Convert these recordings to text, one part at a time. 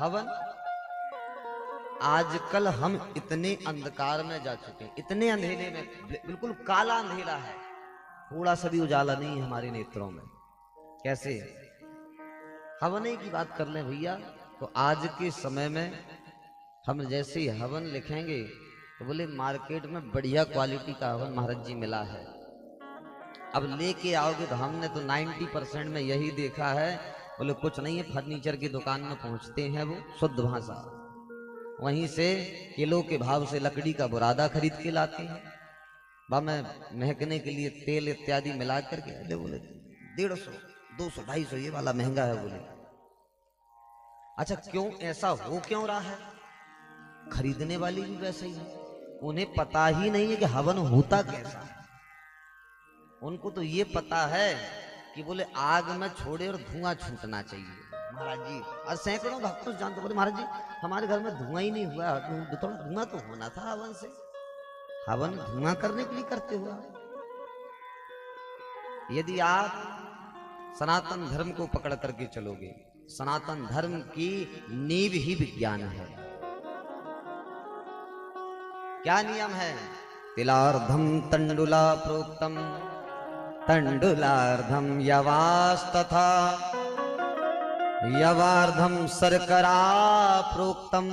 हवन, आजकल हम इतने अंधकार में जा चुके हैं, इतने अंधेरे में, बिल्कुल काला अंधेरा है, थोड़ा सा भी उजाला नहीं है हमारे नेत्रों में। कैसे हवने की बात कर लें भैया, तो आज के समय में हम जैसे ही हवन लिखेंगे तो बोले मार्केट में बढ़िया क्वालिटी का हवन महाराज जी मिला है। अब लेके आओगे तो हमने तो 90% में यही देखा है, बोले कुछ नहीं है, फर्नीचर की दुकान में पहुंचते हैं वो शुद्ध भाषा, वहीं से किलो के भाव से लकड़ी का बुरादा खरीद के लाते हैं, वह में महकने के लिए तेल इत्यादि मिला करके। अरे बोले 150, 200, 250 ये वाला महंगा है। बोले अच्छा क्यों, ऐसा हो क्यों रहा है? खरीदने वाले भी वैसे ही है, उन्हें पता ही नहीं है कि हवन होता कैसा है। उनको तो ये पता है कि बोले आग में छोड़े और धुआं छूटना चाहिए महाराज जी। और सैकड़ों भक्त जानते, बोले महाराज जी हमारे घर में धुआं ही नहीं हुआ, थोड़ा धुआं तो होना था हवन से। हवन धुआं करने के लिए करते हुआ। यदि आप सनातन धर्म को पकड़ करके चलोगे, सनातन धर्म की नींव ही विज्ञान है। क्या नियम है? तिलार्धम तंडुला प्रोक्तम तंडुलार्धम यवास्तथा यवार्धम शर्करा प्रोक्तम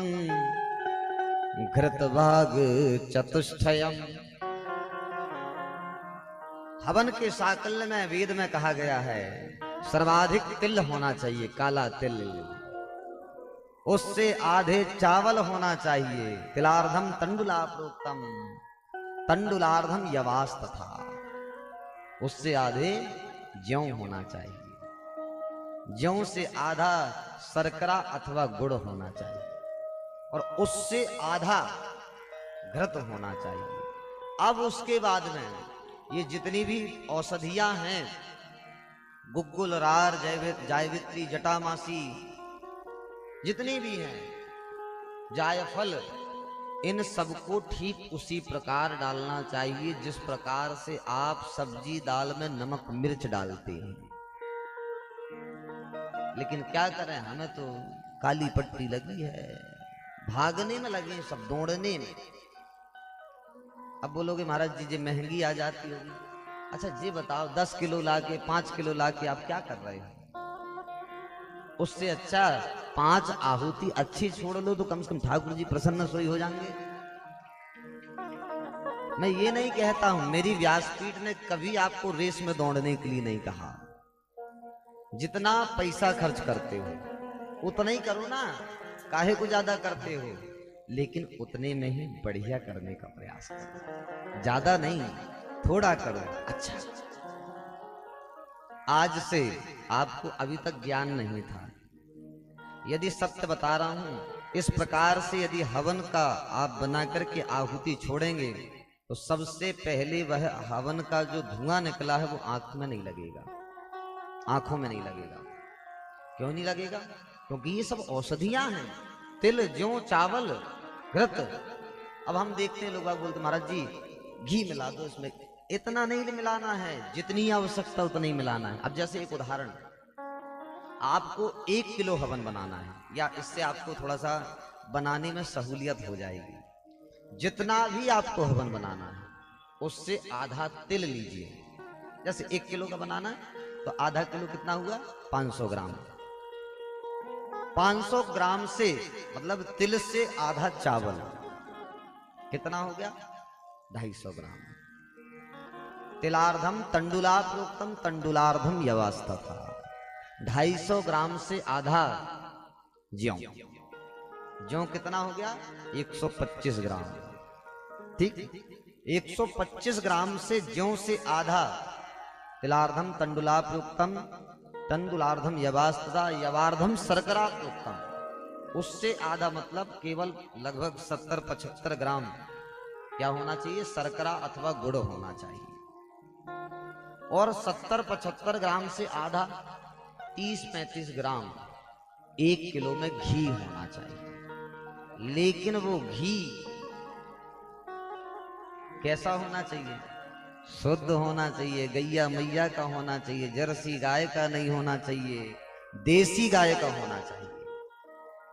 घृतभाग चतुष्टयम। हवन के साकल्य में वेद में कहा गया है सर्वाधिक तिल होना चाहिए, काला तिल, उससे आधे चावल होना चाहिए। तिलार्धम तंडुला प्रोक्तम तंडुलार्धम यवास्तथा, उससे आधे ज्यों होना चाहिए, ज्यों से आधा शर्करा अथवा गुड़ होना चाहिए, और उससे आधा घृत होना चाहिए। अब उसके बाद में ये जितनी भी औषधियां हैं, गुग्गुल, रार, जायवित्री, जटामासी, जितनी भी हैं, जायफल, इन सबको ठीक उसी प्रकार डालना चाहिए जिस प्रकार से आप सब्जी दाल में नमक मिर्च डालते हैं। लेकिन क्या करें, हमें तो काली पट्टी लगी है, भागने में लगे सब, दौड़ने में। अब बोलोगे महाराज जी ये महंगी आ जाती होगी। अच्छा जी बताओ 10 किलो लाके 5 किलो लाके आप क्या कर रहे हो? उससे अच्छा 5 आहुति अच्छी छोड़ लो तो कम से कम ठाकुर जी प्रसन्न सोई हो जाएंगे। मैं ये नहीं कहता हूं, मेरी व्यासपीठ ने कभी आपको रेस में दौड़ने के लिए नहीं कहा। जितना पैसा खर्च करते हो उतना ही करो ना, काहे को ज्यादा करते हो, लेकिन उतने में ही बढ़िया करने का प्रयास करो, ज्यादा नहीं, थोड़ा करो। अच्छा आज से आपको अभी तक ज्ञान नहीं था, यदि सत्य बता रहा हूं, इस प्रकार से यदि हवन का आप बना करके आहुति छोड़ेंगे तो सबसे पहले वह हवन का जो धुआं निकला है वो आंख में नहीं लगेगा, आंखों में नहीं लगेगा। क्यों नहीं लगेगा? क्योंकि ये सब औषधियां हैं, तिल, ज्यों, चावल, घृत। अब हम देखते हैं लोग बोलते महाराज जी घी मिला दो इसमें, इतना नहीं मिलाना है, जितनी आवश्यकता उतना ही मिलाना है। अब जैसे एक उदाहरण, आपको 1 किलो हवन बनाना है, या इससे आपको थोड़ा सा बनाने में सहूलियत हो जाएगी। जितना भी आपको हवन बनाना है उससे आधा तिल लीजिए। जैसे 1 किलो का बनाना है तो आधा किलो कितना हुआ? 500 ग्राम। 500 ग्राम से मतलब तिल से आधा चावल कितना हो गया? 250 ग्राम। तिलार्धम तंडुला प्रोक्तम तंडुलार्धम यवास्तथा। 250 ग्राम से आधा ज्यों, ज्यों कितना हो गया? 125 ग्राम। ठीक, 125 ग्राम से ज्यों से आधा तिलार्धम तंडुला प्रोक्तम तंडुलार्धम यवास्तथा यवार्धम शर्करा प्रोक्तम, उससे आधा मतलब केवल लगभग 70-75 ग्राम क्या होना चाहिए? शर्करा अथवा गुड़ होना चाहिए। और 70-75 ग्राम से आधा 30-35 ग्राम 1 किलो में घी होना चाहिए। लेकिन वो घी कैसा होना चाहिए? शुद्ध होना चाहिए, गैया मैया का होना चाहिए, जर्सी गाय का नहीं होना चाहिए, देसी गाय का होना चाहिए।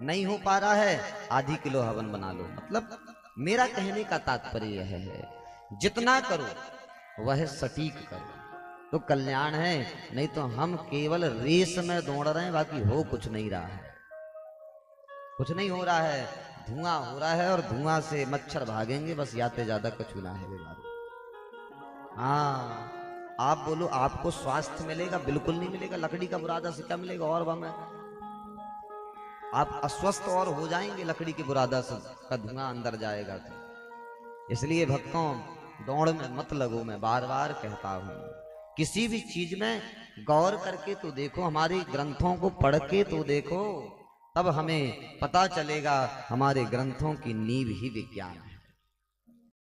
नहीं हो पा रहा है, आधी किलो हवन बना लो। मतलब मेरा कहने का तात्पर्य यह है, जितना करो वह सटीक करो तो कल्याण है। नहीं तो हम केवल रेस में दौड़ रहे हैं, बाकी हो कुछ नहीं रहा है, कुछ नहीं हो रहा है। धुआं हो रहा है और धुआं से मच्छर भागेंगे बस, याते ज्यादा कछु ना है बीमारी। हाँ, आप बोलो आपको स्वास्थ्य मिलेगा? बिल्कुल नहीं मिलेगा। लकड़ी का बुरादा से क्या मिलेगा? और वह में आप अस्वस्थ और हो जाएंगे, लकड़ी की बुरादा से का धुआं अंदर जाएगा तो। इसलिए भक्तों, दौड़ में मत लगो, मैं बार बार कहता हूं। किसी भी चीज में गौर करके तो देखो, हमारे ग्रंथों को पढ़ के तो देखो, तब हमें पता चलेगा हमारे ग्रंथों की नींव ही विज्ञान है।